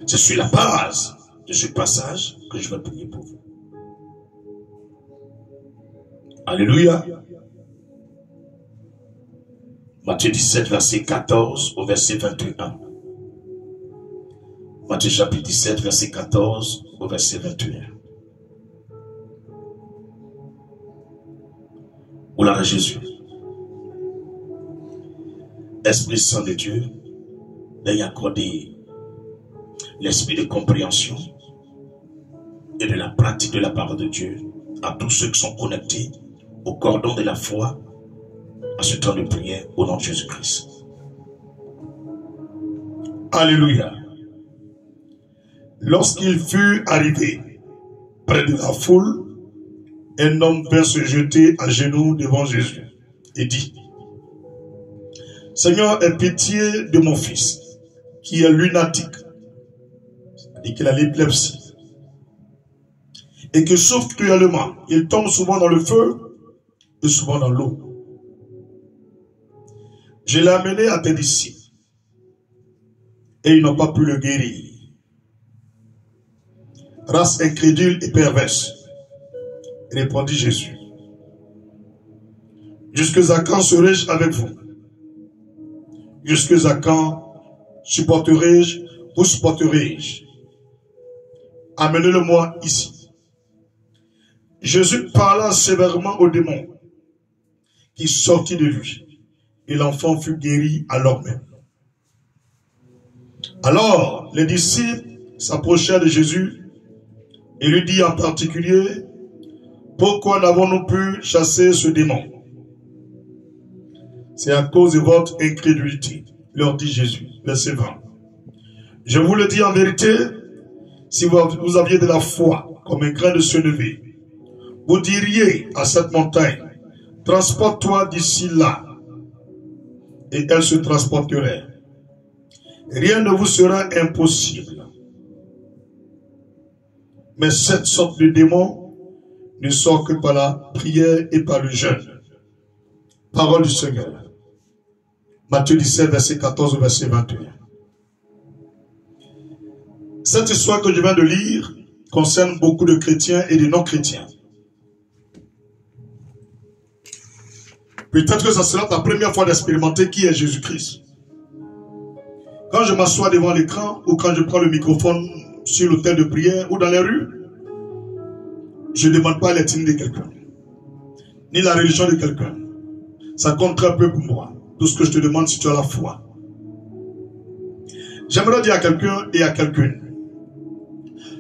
C'est sur la base de ce passage que je vais prier pour vous. Alléluia. Matthieu 17, verset 14 au verset 21. Matthieu chapitre 17, verset 14 au verset 21. Gloire à Jésus. Esprit Saint de Dieu, d'y accorder l'esprit de compréhension et de la pratique de la parole de Dieu à tous ceux qui sont connectés au cordon de la foi à ce temps de prière au nom de Jésus-Christ. Alléluia. Lorsqu'il fut arrivé près de la foule, un homme vint se jeter à genoux devant Jésus et dit: Seigneur, aie pitié de mon fils, qui est lunatique, et qu'il a l'épilepsie, et que souffre cruellement. Il tombe souvent dans le feu et souvent dans l'eau. Je l'ai amené à tes disciples, et ils n'ont pas pu le guérir. Race incrédule et perverse, répondit Jésus. Jusqu'à quand serai-je avec vous? Jusqu'à quand supporterai-je, vous supporterai-je? Amenez-le-moi ici. Jésus parla sévèrement au démon qui sortit de lui, et l'enfant fut guéri alors même. Alors, les disciples s'approchèrent de Jésus et lui dit en particulier: pourquoi n'avons-nous pu chasser ce démon? C'est à cause de votre incrédulité, leur dit Jésus. Verset 20. Je vous le dis en vérité, si vous aviez de la foi comme un grain de sénévé, vous diriez à cette montagne: transporte-toi d'ici là, et elle se transporterait. Rien ne vous sera impossible. Mais cette sorte de démon ne sort que par la prière et par le jeûne. Parole du Seigneur. Matthieu 17, verset 14 au verset 21. Cette histoire que je viens de lire concerne beaucoup de chrétiens et de non-chrétiens. Peut-être que ça sera ta première fois d'expérimenter qui est Jésus-Christ. Quand je m'assois devant l'écran ou quand je prends le microphone sur l'autel de prière ou dans les rues, je ne demande pas l'ethnie de quelqu'un, ni la religion de quelqu'un. Ça compte très peu pour moi. Tout ce que je te demande, si tu as la foi. J'aimerais dire à quelqu'un et à quelqu'une: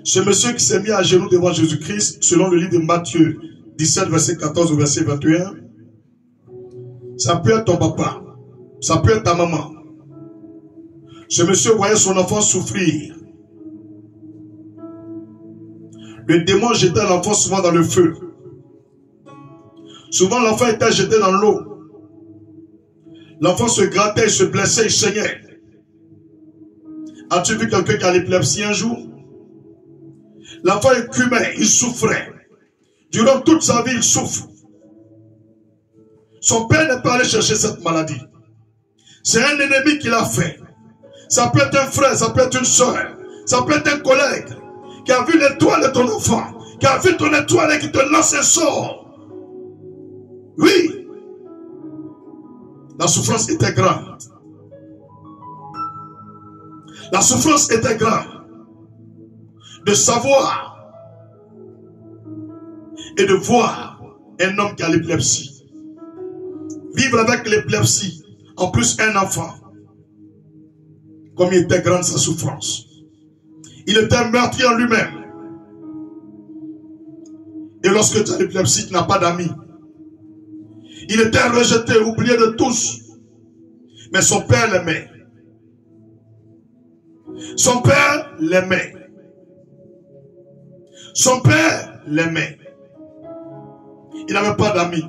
ce monsieur qui s'est mis à genoux devant Jésus-Christ, selon le livre de Matthieu 17, verset 14 au verset 21, ça peut être ton papa, ça peut être ta maman. Ce monsieur voyait son enfant souffrir. Le démon jetait l'enfant souvent dans le feu. Souvent l'enfant était jeté dans l'eau. L'enfant se grattait, il se blessait, il saignait. As-tu vu quelqu'un qui a l'épilepsie un jour? L'enfant écumait, il souffrait. Durant toute sa vie, il souffre. Son père n'est pas allé chercher cette maladie. C'est un ennemi qui l'a fait. Ça peut être un frère, ça peut être une soeur, ça peut être un collègue qui a vu l'étoile de ton enfant, qui a vu ton étoile et qui te lance un sort. Oui. La souffrance était grande. La souffrance était grande. De savoir et de voir un homme qui a l'épilepsie. Vivre avec l'épilepsie, en plus un enfant. Comme il était grande sa souffrance. Il était meurtri en lui-même. Et lorsque tu as l'épilepsie, tu n'as pas d'amis. Il était rejeté, oublié de tous. Mais son père l'aimait. Son père l'aimait. Son père l'aimait. Il n'avait pas d'amis.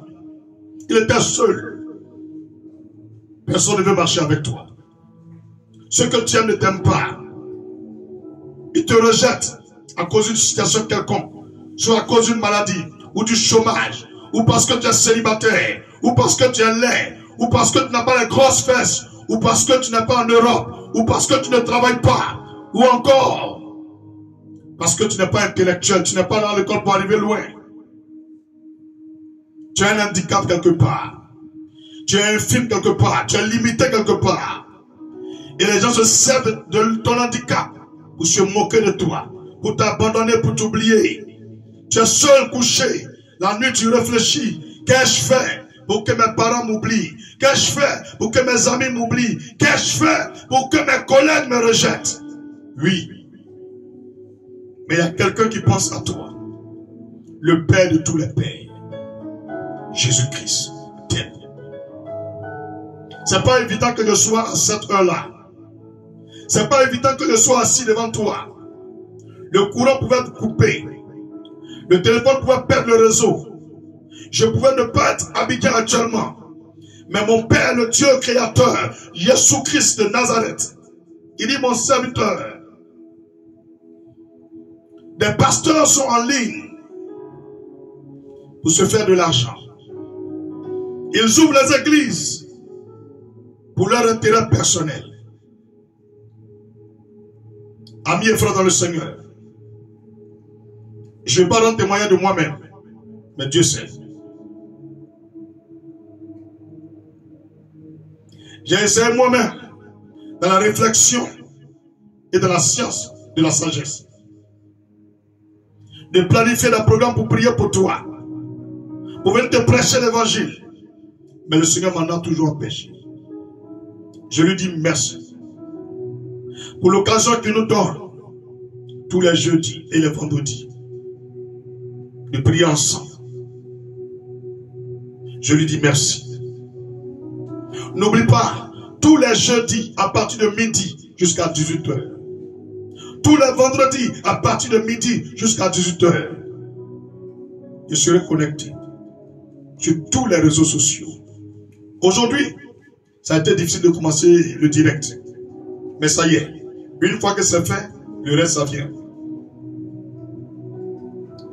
Il était seul. Personne ne veut marcher avec toi. Ceux que tu aimes ne t'aiment pas. Ils te rejettent à cause d'une situation quelconque, soit à cause d'une maladie, ou du chômage, ou parce que tu es célibataire, ou parce que tu es laid, ou parce que tu n'as pas les grosses fesses, ou parce que tu n'es pas en Europe, ou parce que tu ne travailles pas, Ou encore, parce que tu n'es pas intellectuel, tu n'es pas dans l'école pour arriver loin. Tu as un handicap quelque part. Tu es infime quelque part. Tu es limité quelque part. Et les gens se servent de ton handicap pour se moquer de toi, pour t'abandonner, pour t'oublier. Tu es seul couché. La nuit, tu réfléchis. Qu'ai-je fait pour que mes parents m'oublient? Qu'ai-je fait pour que mes amis m'oublient? Qu'ai-je fait pour que mes collègues me rejettent? Oui. Mais il y a quelqu'un qui pense à toi. Le Père de tous les pères. Jésus-Christ t'aime. C'est pas évident que je sois à cette heure-là. C'est pas évident que je sois assis devant toi. Le courant pouvait être coupé. Le téléphone pouvait perdre le réseau. Je pouvais ne pas être habité actuellement. Mais mon Père, le Dieu créateur, Jésus-Christ de Nazareth, il dit mon serviteur. Des pasteurs sont en ligne pour se faire de l'argent. Ils ouvrent les églises pour leur intérêt personnel. Amis et frères dans le Seigneur, je ne vais pas rendre témoignage de moi-même, mais Dieu sait. J'ai essayé moi-même dans la réflexion et dans la science de la sagesse de planifier un programme pour prier pour toi, pour venir te prêcher l'évangile. Mais le Seigneur m'en a toujours empêché. Je lui dis merci pour l'occasion qu'il nous donne tous les jeudis et les vendredis de prier ensemble. Je lui dis merci. N'oublie pas, tous les jeudis à partir de midi jusqu'à 18h. Tous les vendredis à partir de midi jusqu'à 18h. Je serai connecté sur tous les réseaux sociaux. Aujourd'hui, ça a été difficile de commencer le direct. Mais ça y est, une fois que c'est fait, le reste ça vient.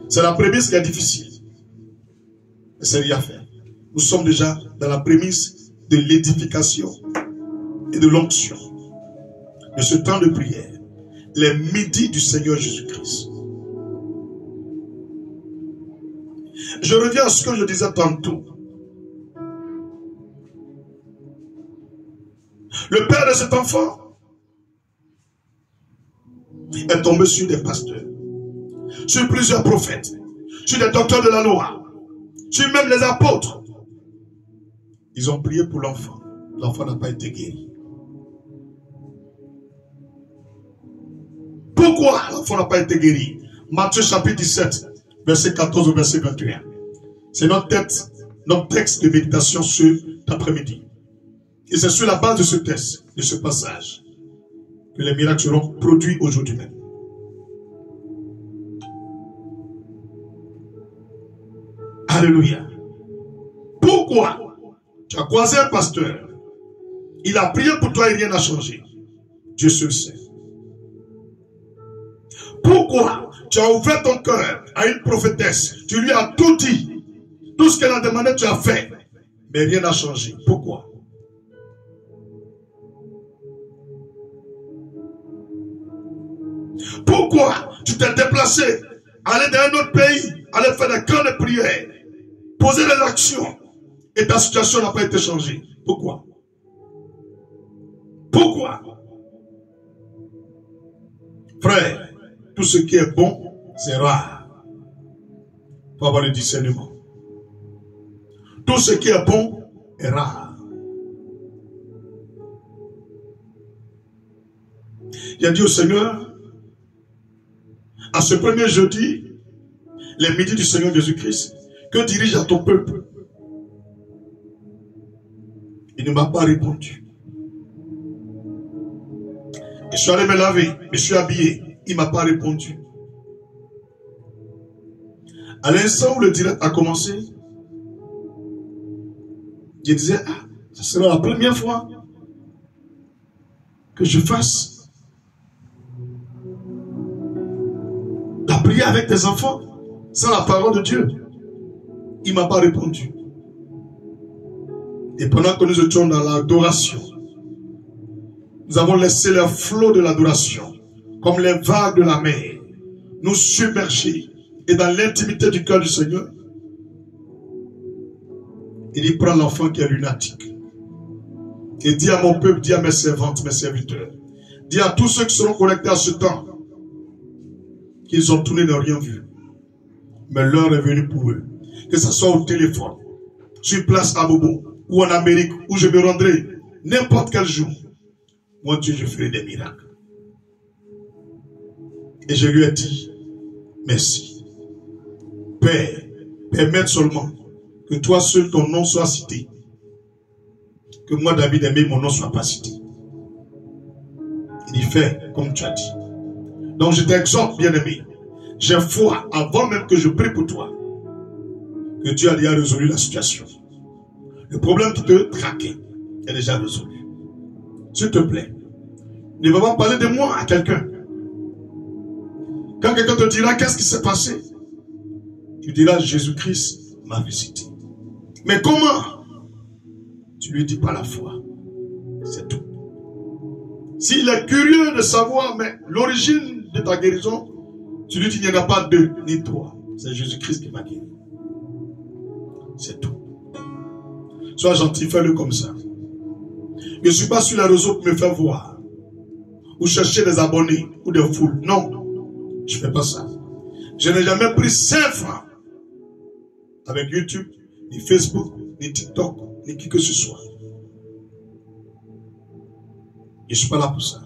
C'est la prémisse qui est difficile. Mais c'est rien à faire. Nous sommes déjà dans la prémisse de l'édification et de l'onction de ce temps de prière. Les midis du Seigneur Jésus-Christ. Je reviens à ce que je disais tantôt. Le père de cet enfant est tombé sur des pasteurs, sur plusieurs prophètes, sur des docteurs de la loi, sur même les apôtres. Ils ont prié pour l'enfant. L'enfant n'a pas été guéri. Pourquoi l'enfant n'a pas été guéri? Matthieu chapitre 17, verset 14 au verset 21. C'est notre texte de méditation cet après-midi. Et c'est sur la base de ce texte, de ce passage, que les miracles seront produits aujourd'hui même. Alléluia. Pourquoi? Tu as croisé un pasteur. Il a prié pour toi et rien n'a changé. Dieu seul sait. Pourquoi tu as ouvert ton cœur à une prophétesse? Tu lui as tout dit. Tout ce qu'elle a demandé, tu as fait. Mais rien n'a changé. Pourquoi? Pourquoi tu t'es déplacé, aller dans un autre pays, aller faire des grandes prières, poser des actions, et ta situation n'a pas été changée? Pourquoi? Pourquoi? Frère, tout ce qui est bon, c'est rare. Il faut avoir le discernement. Tout ce qui est bon est rare. Il a dit au Seigneur, à ce premier jeudi, les midis du Seigneur Jésus-Christ, que dirige à ton peuple? Il ne m'a pas répondu. Je suis allé me laver, je suis habillé. Il ne m'a pas répondu. À l'instant où le direct a commencé, je disais, ah, ce sera la première fois que je fasse la prière avec tes enfants sans la parole de Dieu. Il ne m'a pas répondu. Et pendant que nous étions dans l'adoration, nous avons laissé le flot de l'adoration comme les vagues de la mer, nous submerger et dans l'intimité du cœur du Seigneur. Il y prend l'enfant qui est lunatique. Et dit à mon peuple, dit à mes servantes, mes serviteurs, dit à tous ceux qui seront connectés à ce temps, qu'ils ont tourné, n'ont rien vu. Mais l'heure est venue pour eux. Que ce soit au téléphone, sur place à Bobo, ou en Amérique, où je me rendrai, n'importe quel jour. Mon Dieu, je ferai des miracles. Et je lui ai dit, merci. Père, permette seulement que toi seul ton nom soit cité. Que moi, David aimé, mon nom soit pas cité. Il dit, fais comme tu as dit. Donc je t'exhorte, bien-aimé. J'ai foi, avant même que je prie pour toi, que Dieu a déjà résolu la situation. Le problème qui te traquait est déjà résolu. S'il te plaît, ne va pas parler de moi à quelqu'un. Quand quelqu'un te dira qu'est-ce qui s'est passé, tu diras Jésus-Christ m'a visité. Mais comment? Tu lui dis par la foi. C'est tout. S'il est curieux de savoir mais l'origine de ta guérison, tu lui dis qu'il n'y en a pas deux ni trois. C'est Jésus-Christ qui m'a guéri. C'est tout. Sois gentil, fais-le comme ça. Je ne suis pas sur les réseaux pour me faire voir. Ou chercher des abonnés ou des foules. Non, je ne fais pas ça. Je n'ai jamais pris 5 francs avec YouTube, ni Facebook, ni TikTok, ni qui que ce soit. Je ne suis pas là pour ça.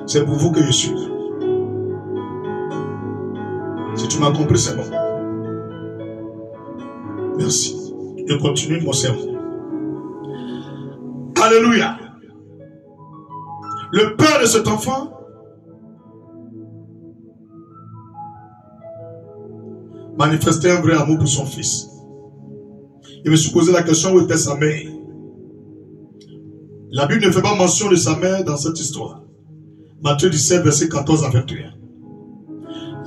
C'est pour vous que je suis. Si tu m'as compris, c'est bon. Merci. Je continue mon sermon. Alléluia. Le père de cet enfant manifestait un vrai amour pour son fils. Il me suis posé la question où était sa mère. La Bible ne fait pas mention de sa mère dans cette histoire. Matthieu 17, verset 14 à 21.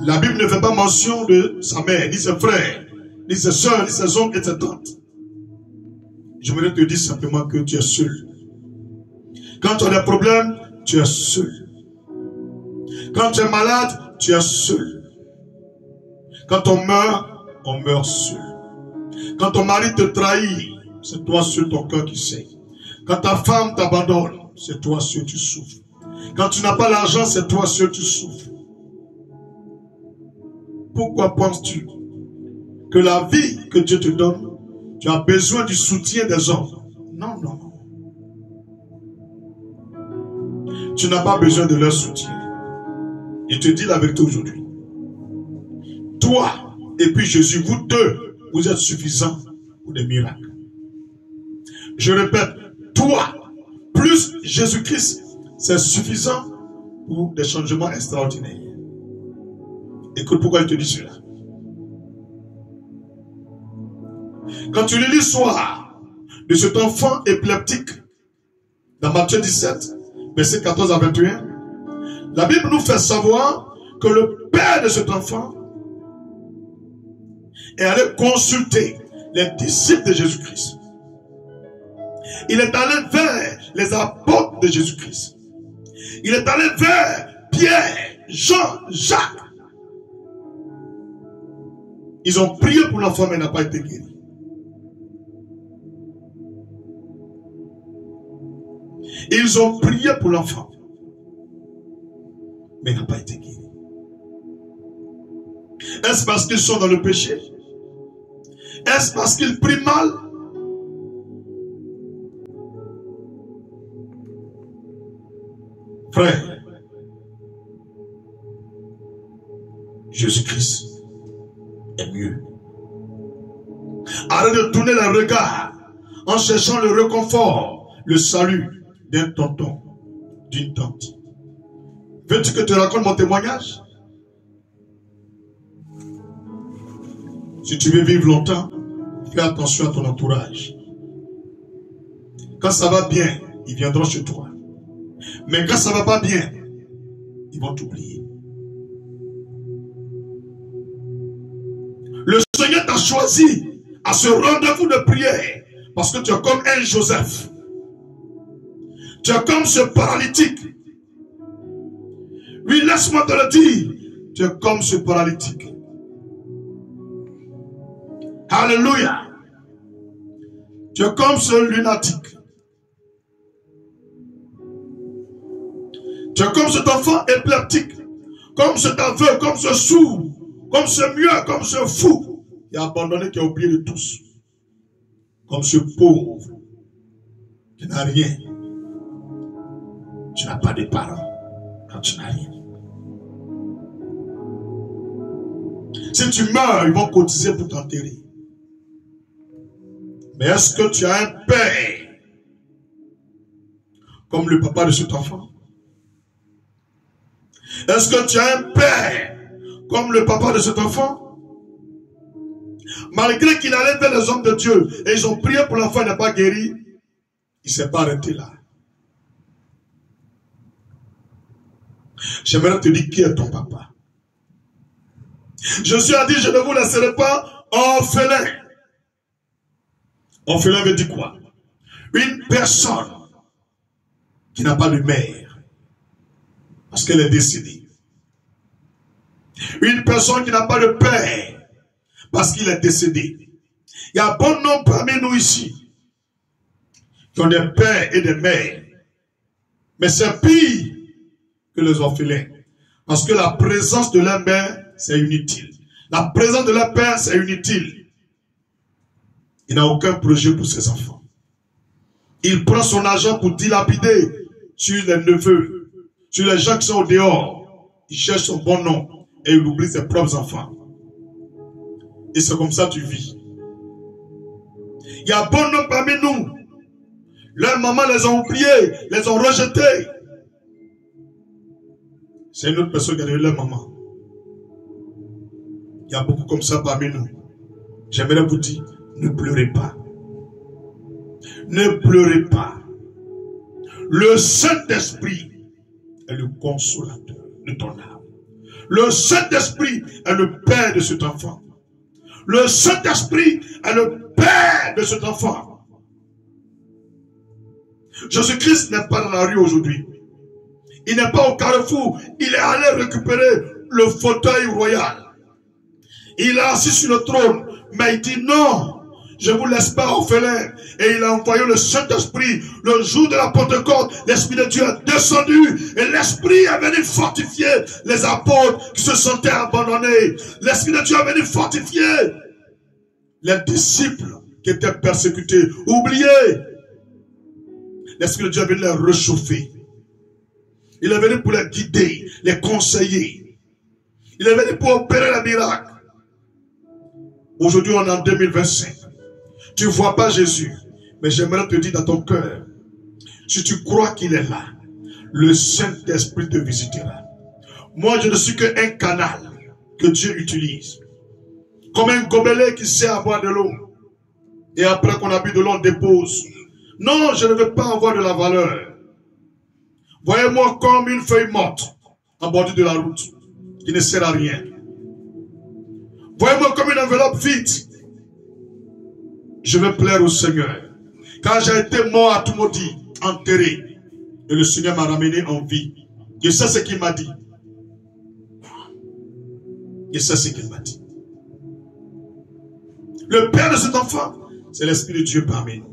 La Bible ne fait pas mention de sa mère, ni ses frères, ni ses soeurs, ni ses oncles et ses tantes. Je voudrais te dire simplement que tu es seul. Quand tu as des problèmes, tu es seul. Quand tu es malade, tu es seul. Quand on meurt seul. Quand ton mari te trahit, c'est toi seul ton cœur qui sait. Quand ta femme t'abandonne, c'est toi seul tu souffres. Quand tu n'as pas l'argent, c'est toi seul tu souffres. Pourquoi penses-tu que la vie que Dieu te donne, tu as besoin du soutien des hommes? Non, non. Tu n'as pas besoin de leur soutien. Je te dis la vérité aujourd'hui. Toi et puis Jésus, vous deux, vous êtes suffisants pour des miracles. Je répète, toi plus Jésus-Christ, c'est suffisant pour des changements extraordinaires. Écoute pourquoi il te dit cela. Quand tu lis l'histoire de cet enfant épileptique dans Matthieu 17, verset 14 à 21, la Bible nous fait savoir que le père de cet enfant est allé consulter les disciples de Jésus-Christ. Il est allé vers les apôtres de Jésus-Christ. Il est allé vers Pierre, Jean, Jacques. Ils ont prié pour l'enfant, mais il n'a pas été guéri. Ils ont prié pour l'enfant, mais il n'a pas été guéri. Est-ce parce qu'ils sont dans le péché? Est-ce parce qu'ils prient mal? Frère, Jésus-Christ est mieux. Arrête de tourner le regard en cherchant le réconfort, le salut d'un tonton, d'une tante. Veux-tu que je te raconte mon témoignage? Si tu veux vivre longtemps, fais attention à ton entourage. Quand ça va bien, ils viendront chez toi. Mais quand ça va pas bien, ils vont t'oublier. Le Seigneur t'a choisi à ce rendez-vous de prière parce que tu es comme un Joseph. Tu es comme ce paralytique Oui, laisse-moi te le dire. Tu es comme ce paralytique. Alléluia. Tu es comme ce lunatique. Tu es comme cet enfant épileptique. Comme cet aveugle, comme ce sourd, comme ce muet, comme ce fou. Qui a abandonné, qui a oublié de tous. Comme ce pauvre qui n'a rien. Tu n'as pas de parents quand tu n'as rien. Si tu meurs, ils vont cotiser pour t'enterrer. Mais est-ce que tu as un père comme le papa de cet enfant? Est-ce que tu as un père comme le papa de cet enfant? Malgré qu'il allait vers les hommes de Dieu et ils ont prié pour l'enfant, il n'est pas guéri, il ne s'est pas arrêté là. J'aimerais te dire qui est ton papa. Jésus a dit, je ne vous laisserai pas orphelin. Orphelin veut dire quoi? Une personne qui n'a pas de mère parce qu'elle est décédée. Une personne qui n'a pas de père parce qu'il est décédé. Il y a bon nombre parmi nous ici qui ont des pères et des mères. Mais c'est pire que les orphelins. Parce que la présence de leur mère, c'est inutile. La présence de leur père, c'est inutile. Il n'a aucun projet pour ses enfants. Il prend son argent pour dilapider sur les neveux, sur les gens qui sont au dehors. Il cherche son bon nom et il oublie ses propres enfants. Et c'est comme ça que tu vis. Il y a bon nombre parmi nous. Leurs mamans les ont oubliés, les ont rejetés. C'est une autre personne qui a donné leur maman. Il y a beaucoup comme ça parmi nous. J'aimerais vous dire, ne pleurez pas. Ne pleurez pas. Le Saint-Esprit est le consolateur de ton âme. Le Saint-Esprit est le père de cet enfant. Le Saint-Esprit est le père de cet enfant. Jésus-Christ n'est pas dans la rue aujourd'hui. Il n'est pas au carrefour. Il est allé récupérer le fauteuil royal. Il est assis sur le trône. Mais il dit non, je ne vous laisse pas orphelin. Et il a envoyé le Saint-Esprit. Le jour de la Pentecôte, l'Esprit de Dieu est descendu. Et l'Esprit est venu fortifier les apôtres qui se sentaient abandonnés. L'Esprit de Dieu est venu fortifier les disciples qui étaient persécutés, oubliés. L'Esprit de Dieu est venu les réchauffer. Il est venu pour les guider, les conseiller. Il est venu pour opérer les miracles. Aujourd'hui, on est en 2025. Tu ne vois pas Jésus. Mais j'aimerais te dire dans ton cœur, si tu crois qu'il est là, le Saint-Esprit te visitera. Moi, je ne suis qu'un canal que Dieu utilise. Comme un gobelet qui sait avoir de l'eau. Et après qu'on a bu de l'eau, on dépose. Non, je ne veux pas avoir de la valeur. Voyez-moi comme une feuille morte en bordure de la route, qui ne sert à rien. Voyez-moi comme une enveloppe vide. Je veux plaire au Seigneur. Quand j'ai été mort à tout maudit, enterré, et le Seigneur m'a ramené en vie. Je sais ce qu'il m'a dit. Je sais ce qu'il m'a dit. Le père de cet enfant, c'est l'Esprit de Dieu parmi nous.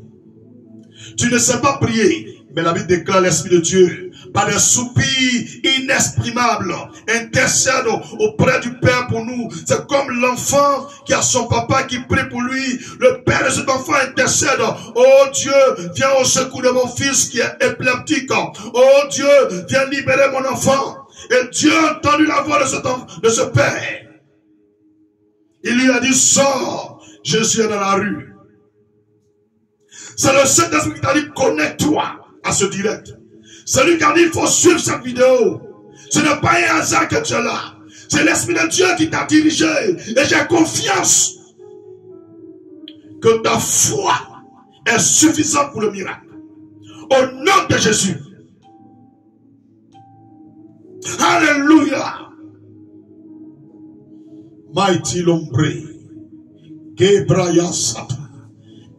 Tu ne sais pas prier, mais la Bible déclare l'Esprit de Dieu par des soupirs inexprimables intercède auprès du Père pour nous. C'est comme l'enfant qui a son papa qui prie pour lui. Le père de cet enfant intercède. Oh Dieu, viens au secours de mon fils qui est épileptique. Oh Dieu, viens libérer mon enfant. Et Dieu a entendu la voix de ce père. Il lui a dit, sors, Jésus est dans la rue. C'est le Saint-Esprit qui t'a dit, connecte-toi à ce direct. C'est lui qui a dit, il faut suivre cette vidéo. Ce n'est pas un hasard que tu es là. C'est l'Esprit de Dieu qui t'a dirigé. Et j'ai confiance que ta foi est suffisante pour le miracle. Au nom de Jésus. Alléluia. Mighty l'ombre. Gebraya Sata.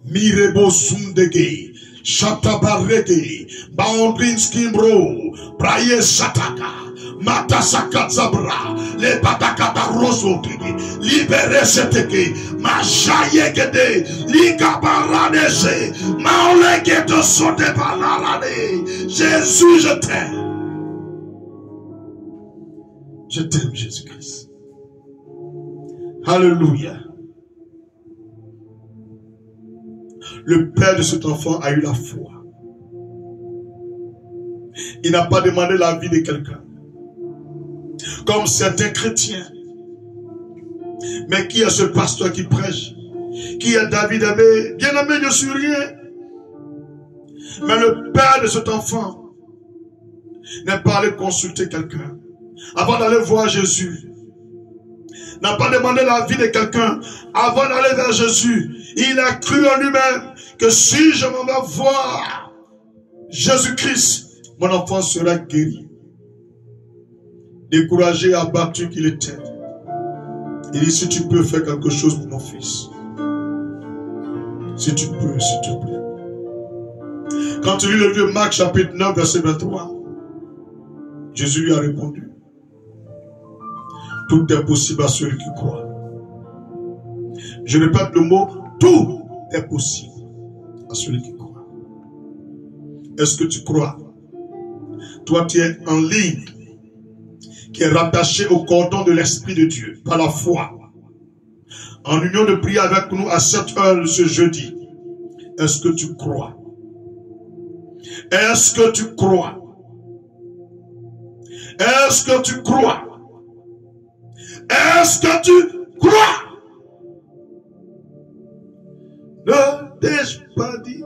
Mirebo Sundege. Shatabarege. Bounding Skimbro. Praye Sataka. Matasakatzabra, les Batakataroso, libérez cette Majayegede, Likabaranese, Maolegedo Sotebalarane. Jésus, je t'aime. Je t'aime, Jésus-Christ. Alléluia. Le père de cet enfant a eu la foi. Il n'a pas demandé la vie de quelqu'un. Comme certains chrétiens. Mais qui est ce pasteur qui prêche? Qui est David aimé? Bien aimé, je suis rien. Mais le père de cet enfant n'est pas allé consulter quelqu'un avant d'aller voir Jésus. N'a pas demandé la vie de quelqu'un avant d'aller vers Jésus. Il a cru en lui-même que si je m'en vais voir Jésus-Christ, mon enfant sera guéri. Découragé, abattu qu'il était. Il dit, si tu peux faire quelque chose pour mon fils. Si tu peux, s'il te plaît. Quand tu lis le vieux Marc chapitre 9, verset 23, Jésus lui a répondu. Tout est possible à celui qui croit. Je répète le mot, tout est possible à celui qui croit. Est-ce que tu crois? Toi, tu es en ligne, qui est rattaché au cordon de l'Esprit de Dieu, par la foi. En union de prière avec nous à 7 heures ce jeudi. Est-ce que tu crois? Est-ce que tu crois? Est-ce que tu crois? Est-ce que tu crois? Ne t'ai-je pas dit?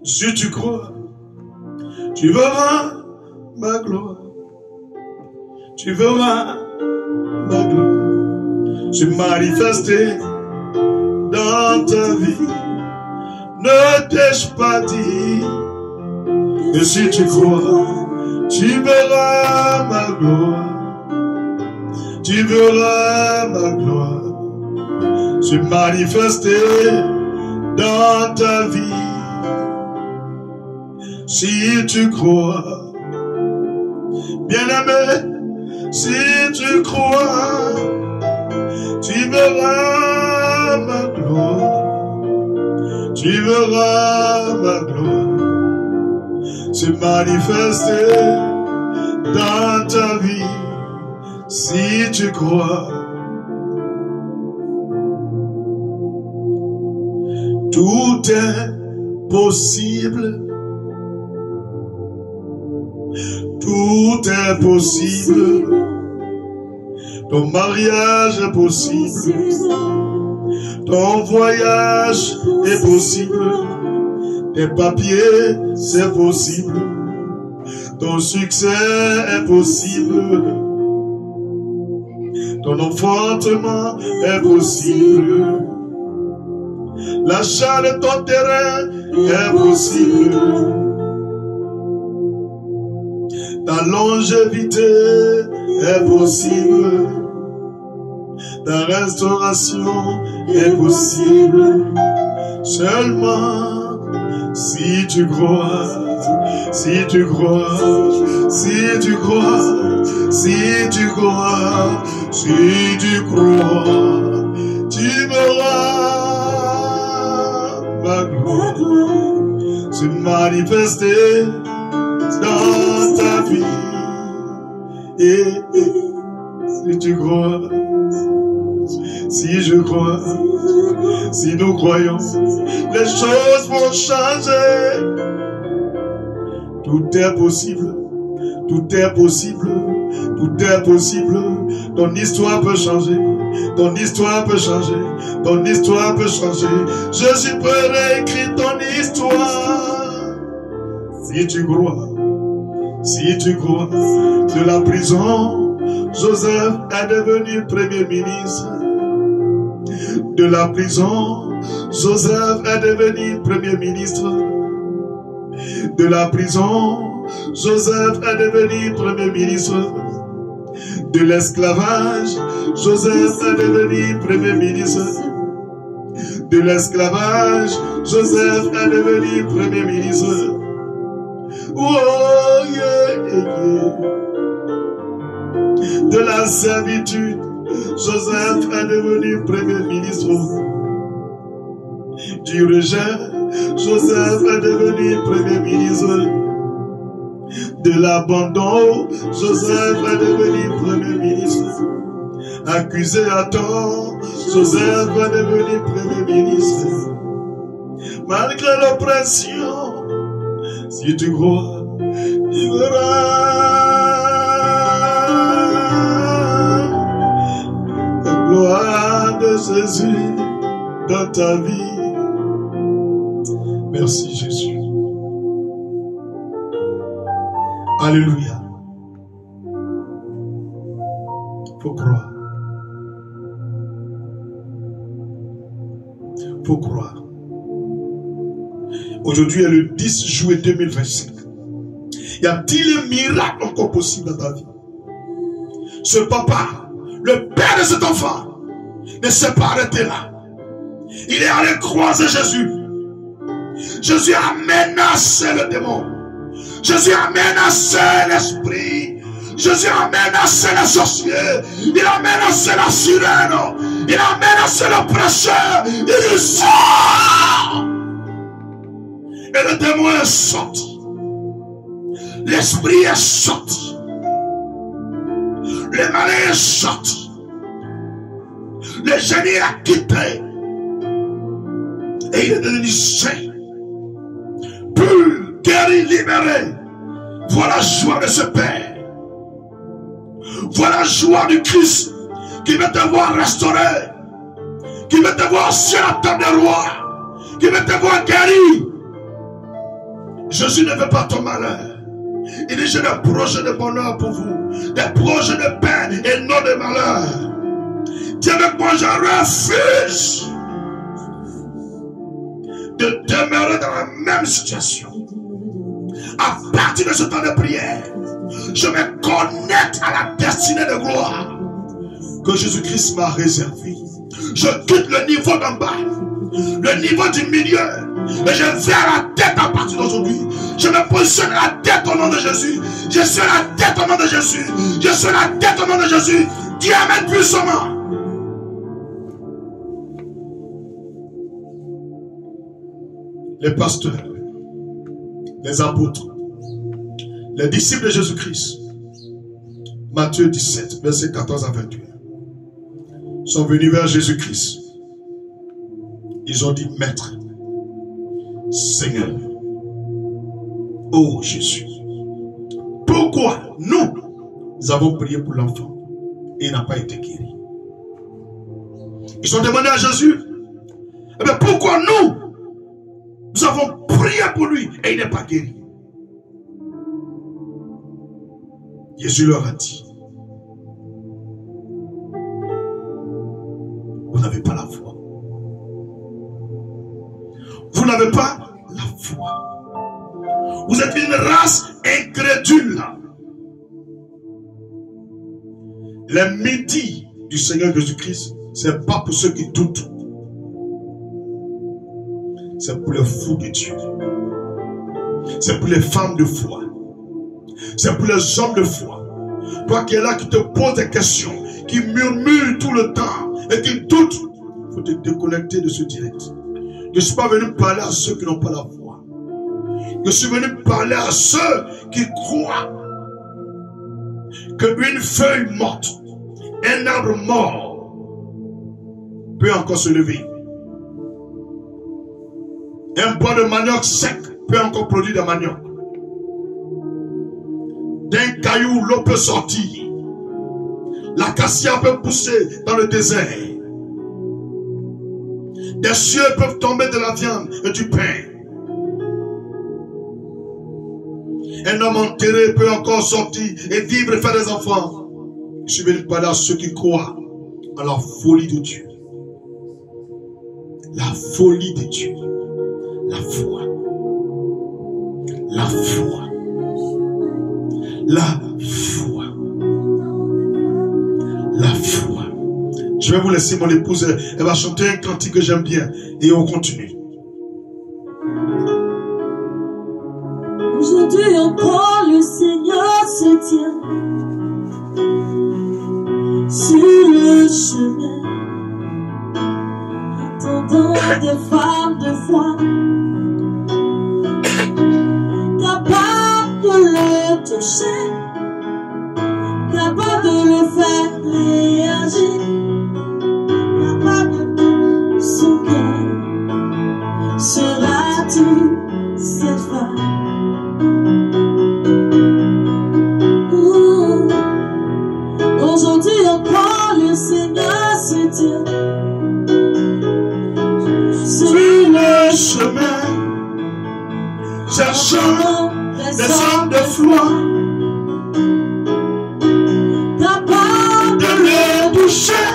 Si tu crois, tu verras ma gloire. Tu verras ma gloire se manifester dans ta vie. Ne t'ai-je pas dit? Et si tu crois, tu verras ma gloire. Tu verras ma gloire se manifester dans ta vie. Si tu crois, bien-aimé, si tu crois, tu verras ma gloire. Tu verras ma gloire se manifester dans ta vie. Si tu crois, tout est possible. Tout est possible. Ton mariage est possible. Ton voyage est possible. Tes papiers, c'est possible. Ton succès est possible. Ton enfantement est possible. L'achat de ton terrain est possible. Ta longévité est possible. Ta restauration est possible. Seulement si tu crois, si tu crois, si tu crois, si tu crois, si tu crois, tu verras ma gloire se manifester dans ta vie. Et si tu crois, si je crois, si nous croyons, les choses vont changer. Tout est possible, tout est possible, tout est possible. Ton histoire peut changer, ton histoire peut changer, ton histoire peut changer. Je suis prêt à réécrire ton histoire. Si tu crois, si tu crois, de la prison, Joseph est devenu premier ministre. De la prison, Joseph est devenu premier ministre. De la prison, Joseph est devenu premier ministre. De l'esclavage, Joseph est devenu premier ministre. De l'esclavage, Joseph est devenu premier ministre. Oh, yeah, yeah, yeah. De la servitude, Joseph est devenu premier ministre. Du rejet, Joseph est devenu premier ministre. De l'abandon, Joseph est devenu premier ministre. Accusé à tort, Joseph est devenu premier ministre. Malgré l'oppression, si tu crois, tu verras la gloire de Jésus dans ta vie. Merci Jésus. Alléluia. Faut croire. Faut croire. Aujourd'hui est le 10 juillet 2025. Y a-t-il un miracle encore possible dans ta vie? Ce papa, le père de cet enfant, ne s'est pas arrêté là. Il est allé croiser Jésus. Jésus a menacé le démon. Jésus a menacé l'esprit. Jésus a menacé les sorciers. Il a menacé la sirène. Il a menacé l'oppresseur. Il dit sort. Et le démon est sorti. L'esprit est sorti. Le malin est sorti. Le génie a quitté. Et il est devenu saint. Pur, guéri, libéré. Voilà la joie de ce Père. Voilà la joie du Christ qui veut te voir restauré. Qui veut te voir sur la table des rois. Qui veut te voir guéri. Jésus ne veut pas ton malheur. Il dit, j'ai des projets de bonheur pour vous. Des projets de paix et non de malheur. Dis avec moi, je refuse de demeurer dans la même situation. À partir de ce temps de prière, je me connecte à la destinée de gloire que Jésus-Christ m'a réservée. Je quitte le niveau d'en bas, le niveau du milieu, et je vais à la tête à partir d'aujourd'hui. Je me positionne à la tête au nom de Jésus. Je suis à la tête au nom de Jésus. Je suis à la tête au nom de Jésus. Dis amen puissamment. Les pasteurs, les apôtres, les disciples de Jésus-Christ, Matthieu 17, versets 14 à 21, sont venus vers Jésus-Christ. Ils ont dit, Maître, Seigneur, oh Jésus, pourquoi nous avons prié pour l'enfant et il n'a pas été guéri? Ils ont demandé à Jésus, eh bien pourquoi nous avons prié pour lui et il n'est pas guéri? Jésus leur a dit, vous n'avez pas la foi. Vous n'avez pas la foi. Vous êtes une race incrédule. Les midis du Seigneur Jésus-Christ, ce n'est pas pour ceux qui doutent. C'est pour les fous de Dieu. C'est pour les femmes de foi. C'est pour les hommes de foi. Toi qui es là, qui te poses des questions, qui murmure tout le temps et qui doute, il faut te déconnecter de ce direct. Je ne suis pas venu parler à ceux qui n'ont pas la foi. Je suis venu parler à ceux qui croient qu'une feuille morte, un arbre mort, peut encore se lever. Un bois de manioc sec peut encore produire des manioc. D'un caillou, l'eau peut sortir. L'acacia peut pousser dans le désert. Des cieux peuvent tomber de la viande et du pain. Un homme enterré peut encore sortir et vivre et faire des enfants. Je suis venu parler à ceux qui croient à la folie de Dieu. La folie de Dieu. La foi. La foi. La foi. La foi. Je vais vous laisser mon épouse. Elle va chanter un cantique que j'aime bien. Et on continue. Aujourd'hui on chemin, attendant des femmes de foi, capables de le toucher, capables de le faire réagir, capables de son cœur. Seras-tu cette femme? Aujourd'hui encore le Seigneur se tient sur le chemin, cherchant des hommes de foi, capables de le toucher,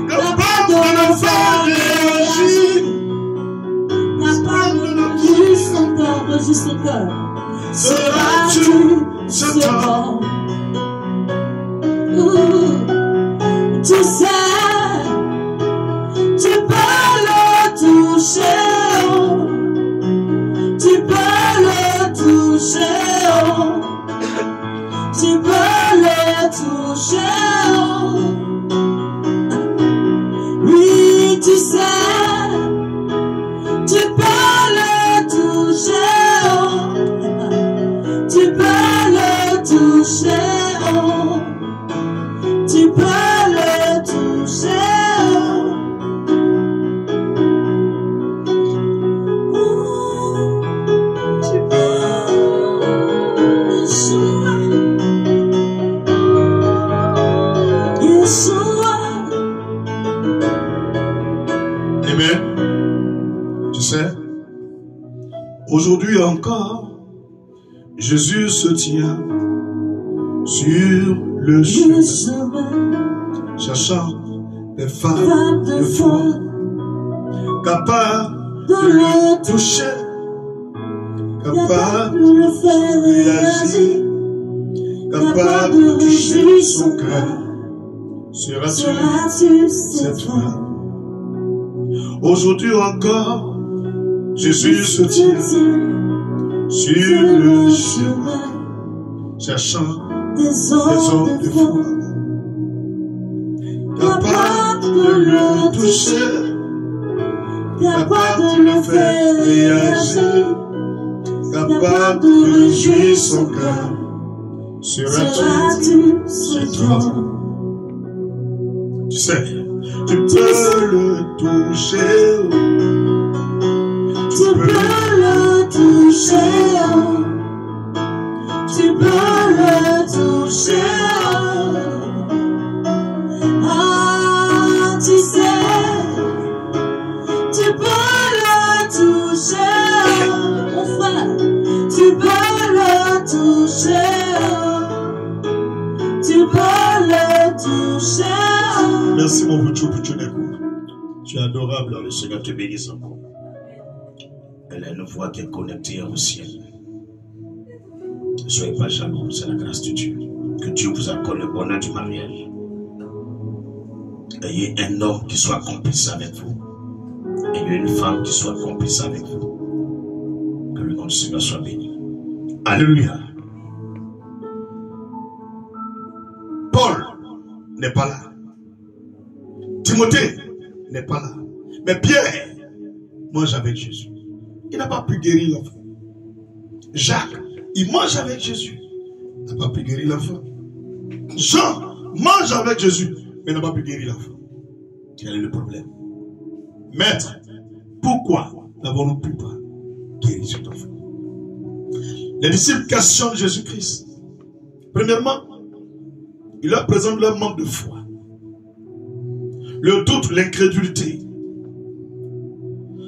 capables de le faire réagir, capables de le vivre son cœur. Seras-tu cet homme? Tu sais, tu peux le toucher, oh. Tu peux le toucher, oh. Tu peux le toucher, oh. Oui, tu sais, tu peux le toucher, oh. Tu peux le toucher, oh. Tu peux le toucher, oh. Tu peux, Yeshua, Yeshua. Amen. Tu sais, aujourd'hui encore, Jésus se tient sur le chemin, cherchant des femmes de foi, capables de le toucher, capables de le faire réagir, capables de toucher son cœur. Seras-tu cette femme? Aujourd'hui encore, Jésus se tient sur le chemin, cherchant des hommes de foi, capables de le toucher, capables de le faire réagir, capables de réjouir son cœur. Seras-tu cet homme? Tu sais, tu peux le toucher, tu peux le toucher, tu peux le toucher, ah, tu sais, tu peux le toucher, mon frère, tu peux le toucher, tu peux le toucher. Merci mon Bouchou Bouchounekou. Tu es adorable, le Seigneur te bénisse encore. Elle a une voix qui est connectée au ciel. Ne soyez pas jaloux, c'est la grâce de Dieu. Que Dieu vous accorde le bonheur du mariage. Ayez un homme qui soit complice avec vous. Ayez une femme qui soit complice avec vous. Que le nom du Seigneur soit béni. Alléluia. Paul n'est pas là. Timothée n'est pas là. Mais Pierre mange avec Jésus. Il n'a pas pu guérir l'enfant. Jacques, il mange avec Jésus. Il n'a pas pu guérir l'enfant. Jean mange avec Jésus, mais n'a pas pu guérir l'enfant. Quel est le problème? Maître, pourquoi n'avons-nous pu pas guérir cet enfant? Les disciples questionnent Jésus-Christ. Premièrement, il leur présente leur manque de foi. Le doute, l'incrédulité.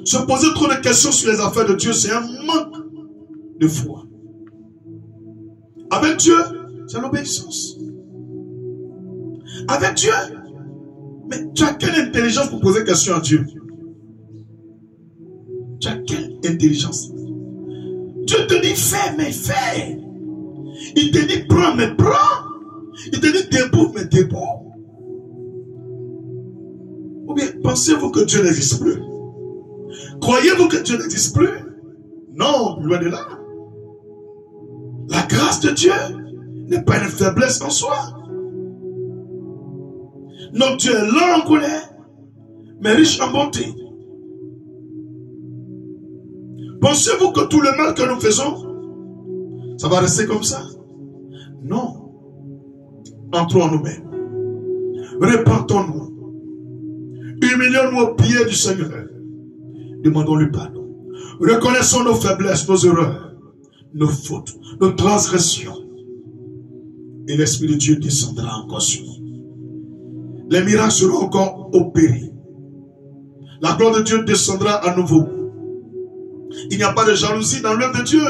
Se poser trop de questions sur les affaires de Dieu, c'est un manque de foi. Avec Dieu, c'est l'obéissance. Avec Dieu, mais tu as quelle intelligence pour poser question à Dieu? Tu as quelle intelligence? Dieu te dit fais, mais fais. Il te dit prends, mais prends. Il te dit debout, mais debout. Ou bien pensez-vous que Dieu n'existe plus? Croyez-vous que Dieu n'existe plus? Non, loin de là. La grâce de Dieu n'est pas une faiblesse en soi. Notre Dieu est lent en colère, mais riche en bonté. Pensez-vous que tout le mal que nous faisons, ça va rester comme ça? Non. Entrons en nous-mêmes. Repentons-nous. Humilions-nous aux pieds du Seigneur. Demandons-lui pardon. Reconnaissons nos faiblesses, nos erreurs, nos fautes, nos transgressions. Et l'Esprit de Dieu descendra encore sur nous. Les miracles seront encore opérés. La gloire de Dieu descendra à nouveau. Il n'y a pas de jalousie dans l'œuvre de Dieu.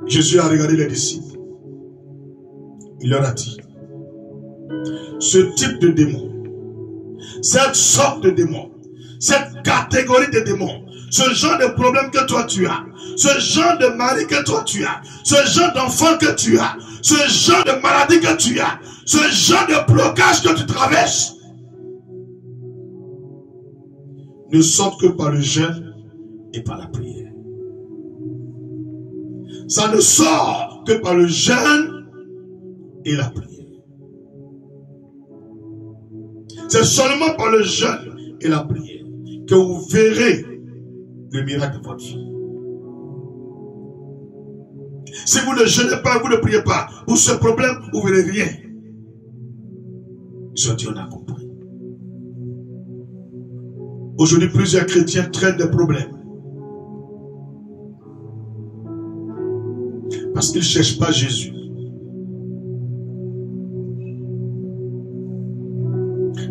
Jésus a regardé les disciples. Il leur a dit, ce type de démon, cette sorte de démon, cette catégorie de démons, ce genre de problème que toi tu as, ce genre de mari que toi tu as, ce genre d'enfant que tu as, ce genre de maladie que tu as, ce genre de blocage que tu traverses, ne sortent que par le jeûne et par la prière. Ça ne sort que par le jeûne et la prière. C'est seulement par le jeûne et la prière que vous verrez le miracle de votre vie. Si vous ne jeûnez pas, vous ne priez pas, pour ce problème, vous ne verrez rien. Ce Dieu a compris. Aujourd'hui, plusieurs chrétiens traînent des problèmes. Parce qu'ils ne cherchent pas Jésus.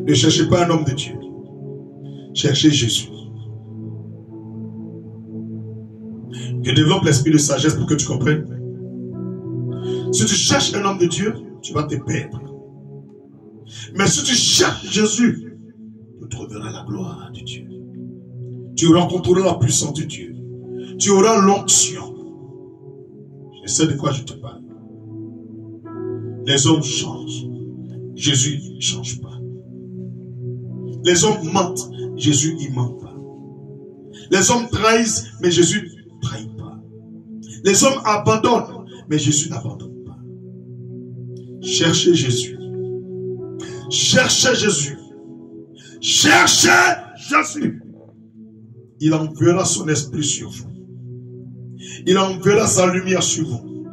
Ne cherchez pas un homme de Dieu. Cherchez Jésus. Je développe l'esprit de sagesse pour que tu comprennes. Si tu cherches un homme de Dieu, tu vas te perdre. Mais si tu cherches Jésus, tu trouveras la gloire de Dieu. Tu rencontreras la puissance de Dieu. Tu auras l'onction. Je sais de quoi je te parle. Les hommes changent. Jésus ne change pas. Les hommes mentent. Jésus ne ment pas. Les hommes trahissent, mais Jésus ne trahit pas. Les hommes abandonnent, mais Jésus n'abandonne pas. Cherchez Jésus. Cherchez Jésus. Cherchez Jésus. Il enverra son esprit sur vous. Il enverra sa lumière sur vous.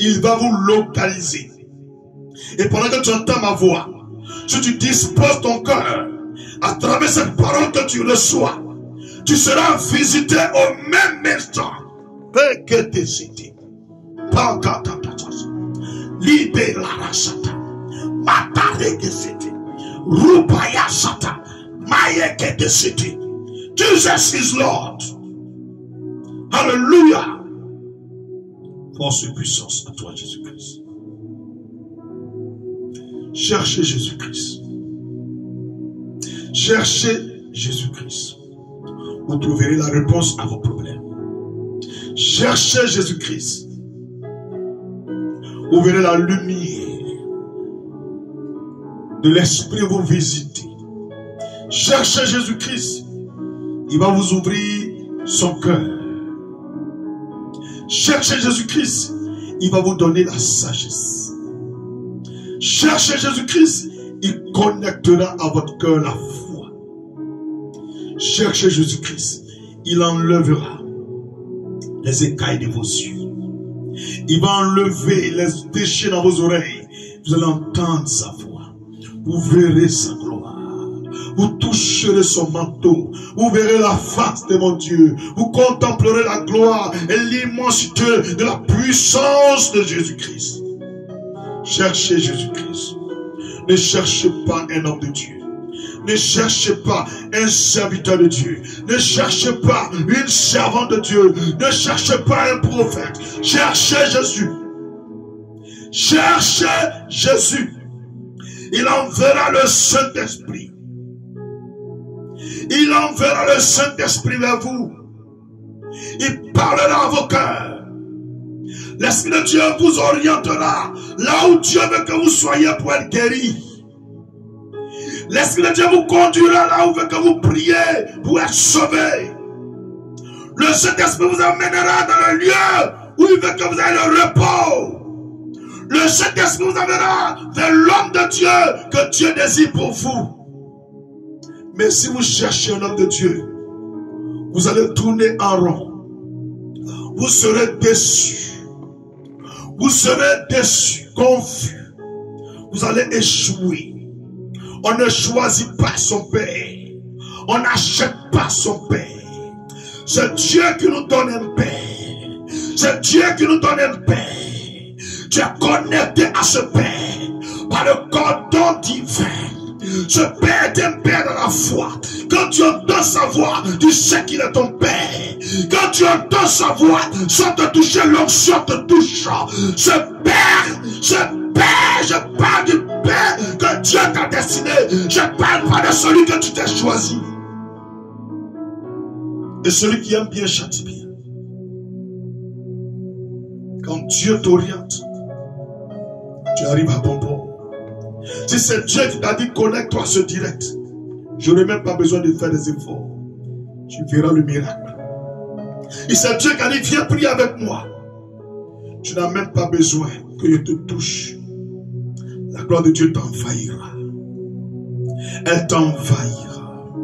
Il va vous localiser. Et pendant que tu entends ma voix, si tu disposes ton cœur à travers cette parole que tu reçois, tu seras visité au même instant. Jesus is Lord. Hallelujah. Force et puissance à toi, Jésus-Christ. Cherchez Jésus-Christ. Cherchez Jésus-Christ. Vous trouverez la réponse à vos problèmes. Cherchez Jésus-Christ. Vous verrez la lumière de l'Esprit vous visiter. Cherchez Jésus-Christ. Il va vous ouvrir son cœur. Cherchez Jésus-Christ. Il va vous donner la sagesse. Cherchez Jésus-Christ. Il connectera à votre cœur la foi. Cherchez Jésus-Christ. Il enlèvera les écailles de vos yeux. Il va enlever les déchets dans vos oreilles. Vous allez entendre sa voix. Vous verrez sa gloire. Vous toucherez son manteau. Vous verrez la face de mon Dieu. Vous contemplerez la gloire et l'immensité de la puissance de Jésus-Christ. Cherchez Jésus-Christ. Ne cherchez pas un homme de Dieu. Ne cherchez pas un serviteur de Dieu. Ne cherchez pas une servante de Dieu. Ne cherchez pas un prophète. Cherchez Jésus. Cherchez Jésus. Il enverra le Saint-Esprit. Il enverra le Saint-Esprit vers vous. Il parlera à vos cœurs. L'Esprit de Dieu vous orientera là où Dieu veut que vous soyez pour être guéri. L'Esprit de Dieu vous conduira là où il veut que vous priez pour être sauvé. Le Saint-Esprit vous amènera dans le lieu où il veut que vous ayez le repos. Le Le Saint-Esprit vous amènera vers l'homme de Dieu que Dieu désire pour vous. Mais si vous cherchez un homme de Dieu, vous allez tourner en rond. Vous serez déçus. Vous serez déçus, confus. Vous allez échouer. On ne choisit pas son père. On n'achète pas son père. C'est Dieu qui nous donne un père. C'est Dieu qui nous donne un père. Tu es connecté à ce père par le cordon divin. Ce père est un père dans la foi. Quand tu entends sa voix, tu sais qu'il est ton père. Quand tu entends sa voix, sans te toucher, l'onction te touche. Ce père, je parle du père que Dieu t'a destiné. Je parle pas de celui que tu t'es choisi. Et celui qui aime bien châtie bien. Quand Dieu t'oriente, tu arrives à bon port. Si c'est Dieu qui t'a dit connecte-toi à ce direct, je n'aurai même pas besoin de faire des efforts. Tu verras le miracle. Et c'est Dieu qui a dit viens prier avec moi. Tu n'as même pas besoin que je te touche. La gloire de Dieu t'envahira. Elle t'envahira.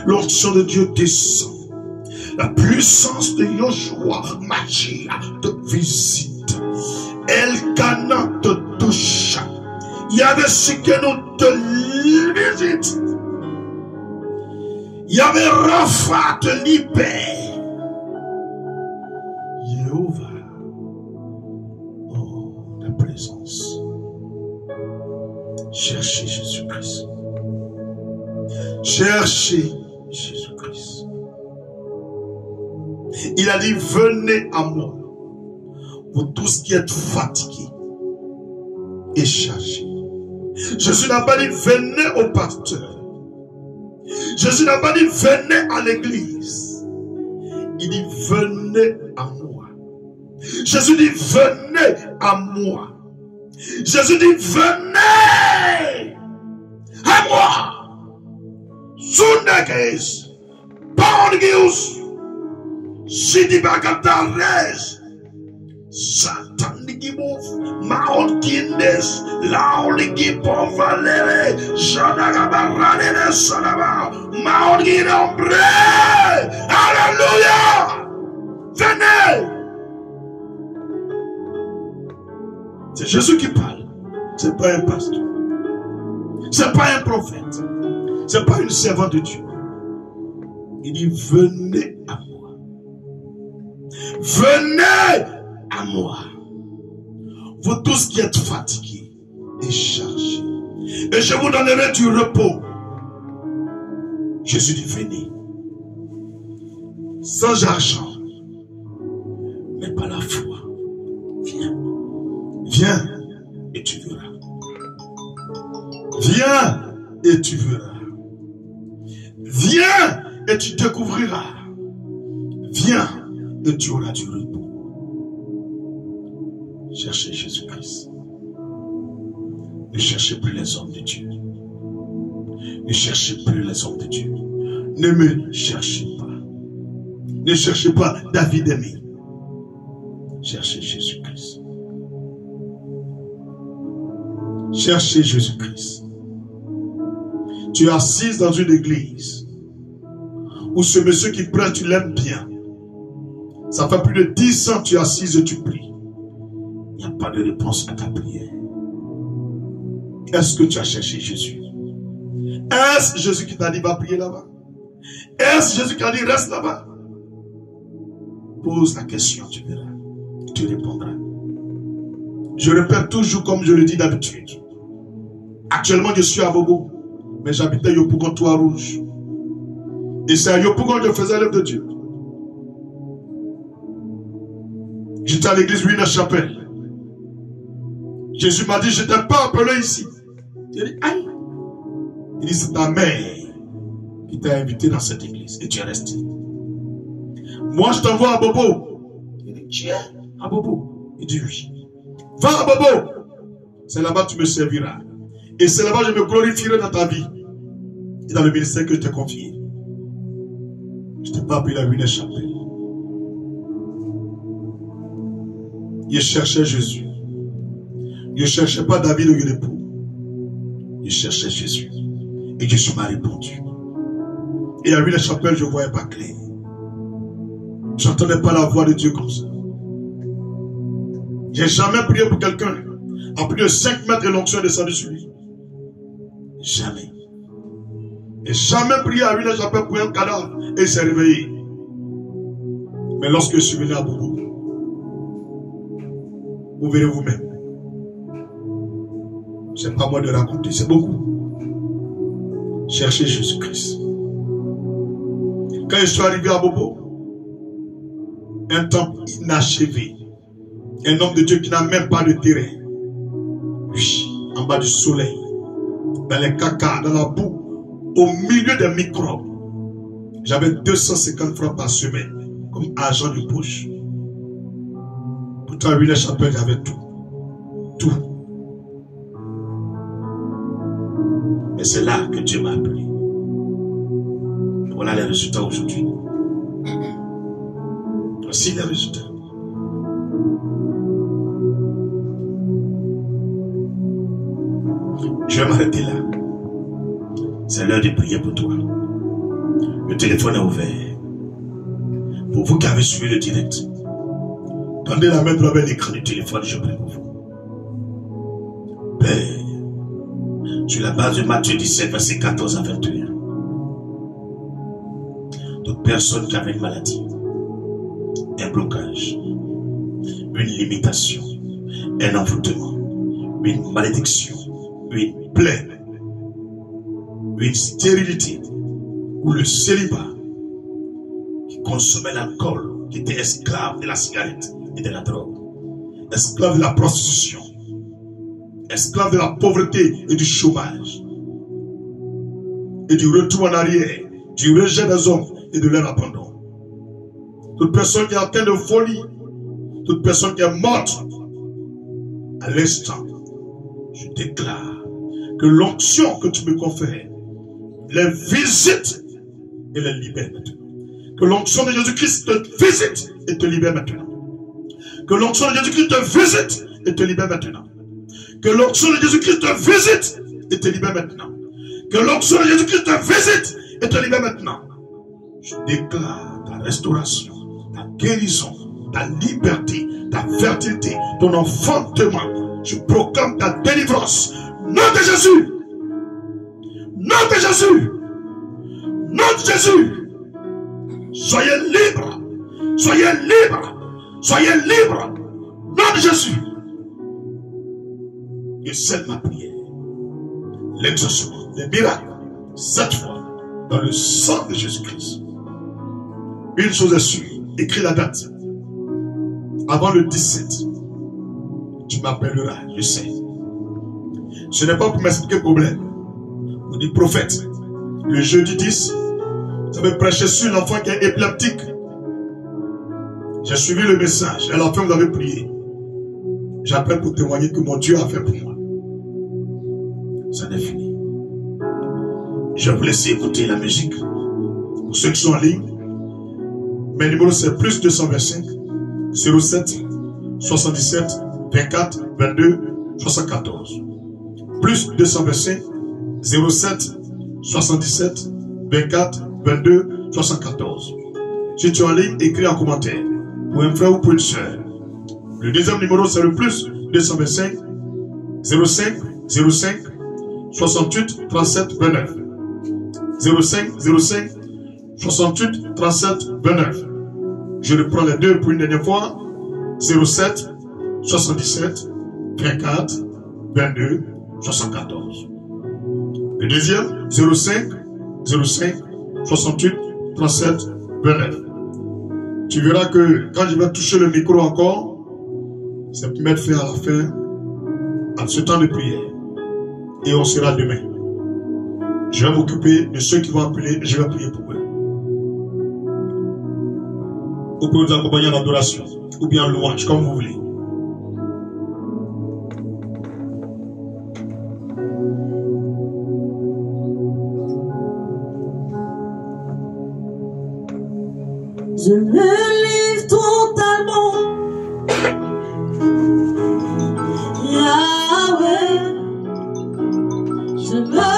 L'onction de Dieu descend. La puissance de Yoshua Machia te visite. Elkana te touche. Yahvé Sikeno te visite. Yahvé Rapha te libère. Jéhovah, oh, ta présence. Cherchez Jésus-Christ. Cherchez Jésus-Christ. Il a dit, venez à moi, vous tous qui êtes fatigués et chargés. Jésus n'a pas dit, venez au pasteur. Jésus n'a pas dit, venez à l'église. Il dit, venez à moi. Jésus dit, venez à moi. Jésus dit, venez à moi. Sundakeis, Paulgius, Sidibakatares, Satanigibov, Maonkindes, Laoligibov Valere, Shadagabarane, Sadaba, Maonginombre. Alléluia! Venez! C'est Jésus qui parle. C'est pas un pasteur. C'est pas un prophète. C'est pas une servante de Dieu. Il dit venez à moi. Venez à moi. Vous tous qui êtes fatigués et chargés. Et je vous donnerai du repos. Jésus dit venez. Sans argent. Mais par la foi. Viens. Viens et tu verras. Viens et tu verras. Viens et tu découvriras. Viens et tu auras du repos. Cherchez Jésus-Christ. Ne cherchez plus les hommes de Dieu. Ne cherchez plus les hommes de Dieu. Ne me cherchez pas. Ne cherchez pas David aimé. Cherchez Jésus-Christ. Cherchez Jésus-Christ. Tu es assise dans une église où ce monsieur qui prêche, tu l'aimes bien. Ça fait plus de 10 ans que tu es assise et tu pries. Il n'y a pas de réponse à ta prière. Est-ce que tu as cherché Jésus? Est-ce Jésus qui t'a dit va prier là-bas? Est-ce Jésus qui a dit reste là-bas? Pose la question, tu verras. Tu répondras. Je répète toujours comme je le dis d'habitude. Actuellement, je suis à Bobo, mais j'habitais à Yopougon, Trois-Rouges. Et c'est à Yopougon que je faisais l'œuvre de Dieu. J'étais à l'église Wiener Chapelle. Jésus m'a dit, je ne t'ai pas appelé ici. J'ai dit, aïe. Il dit, c'est ta mère qui t'a invité dans cette église et tu es resté. Moi, je t'envoie à Bobo. Il dit, tu es à Bobo? Il dit, oui. Va à Bobo. C'est là-bas que tu me serviras. Et c'est là-bas que je me glorifierai dans ta vie. Et dans le ministère que je t'ai confié. Je ne t'ai pas appelé à Wiener Chapelle. Il cherchait Jésus. Je ne cherchais pas David au lieu d'époux. Je cherchais Jésus. Et Jésus m'a répondu. Il a vu la chapelle, je ne voyais pas clair. Je n'entendais pas la voix de Dieu comme ça. J'ai jamais prié pour quelqu'un à plus de 5 mètres et l'onction est descendue sur lui. Jamais. Et jamais prié à la chapelle pour un cadavre et il s'est réveillé. Mais lorsque je suis venu à Bobo, vous verrez vous-même. C'est pas moi de raconter, c'est beaucoup. Cherchez Jésus-Christ. Quand je suis arrivé à Bobo, un temple inachevé, un homme de Dieu qui n'a même pas de terrain, oui, en bas du soleil, dans les caca, dans la boue, au milieu des microbes. J'avais 250 francs par semaine comme argent de poche. Pourtant, à la chapelle, j'avais tout. Tout. Et c'est là que Dieu m'a appelé. Et voilà les résultats aujourd'hui. Voici les résultats. Je vais m'arrêter là. C'est l'heure de prier pour toi. Le téléphone est ouvert. Pour vous qui avez suivi le direct, tendez la main droite vers l'écran du téléphone, je prie pour vous. Père, sur la base de Matthieu 17, verset 14 à 21, toute personne qui avait une maladie, un blocage, une limitation, un envoûtement, une malédiction, une plaie, une stérilité ou le célibat qui consommait l'alcool, qui était esclave de la cigarette et de la drogue, esclave de la prostitution, esclave de la pauvreté et du chômage et du retour en arrière, du rejet des hommes et de leur abandon. Toute personne qui est atteinte de folie, toute personne qui est morte, à l'instant, je déclare que l'onction que tu me confères les visite et les libère maintenant. Que l'onction de Jésus-Christ te visite et te libère maintenant. Que l'onction de Jésus-Christ te visite et te libère maintenant. Que l'onction de Jésus-Christ te visite et te libère maintenant. Que l'onction de Jésus-Christ te visite et te libère maintenant. Je déclare ta restauration, ta guérison, ta liberté, ta fertilité, ton enfantement. Je proclame ta délivrance. Nom de Jésus. Nom de Jésus. Nom de Jésus. Soyez libres. Soyez libres. Soyez libres. Nom de Jésus. Et scelle ma prière. L'exaucement, les miracles, cette fois, dans le sang de Jésus-Christ. Une chose est sûre, écris la date. Avant le 17, tu m'appelleras, je sais. Ce n'est pas pour m'expliquer le problème. Vous dites prophète, le jeudi 10, vous avez prêché sur l'enfant qui est épileptique. J'ai suivi le message, et à la fin vous avez prié. J'appelle pour témoigner que mon Dieu a fait pour moi. Ça n'est fini. Je vais vous laisser écouter la musique. Pour ceux qui sont en ligne, mes numéros c'est plus 225 07 77 24 22 74. Plus 225 07 77 24 22 74. Si tu es en ligne, écris en commentaire. Pour un frère ou pour une soeur. Le deuxième numéro c'est le plus 225 05 05 68 37 29. 05 05 68 37 29. Je reprends les deux pour une dernière fois. 07 77 24 22 74. Le deuxième 05 05 68 37 29. Tu verras que quand je vais toucher le micro encore, c'est pour mettre fin à la fin à ce temps de prière. Et on sera demain. Je vais m'occuper de ceux qui vont appeler et je vais prier pour eux. Vous pouvez nous accompagner en adoration ou bien en louange, comme vous voulez. Je me livre totalement. Yahweh, je me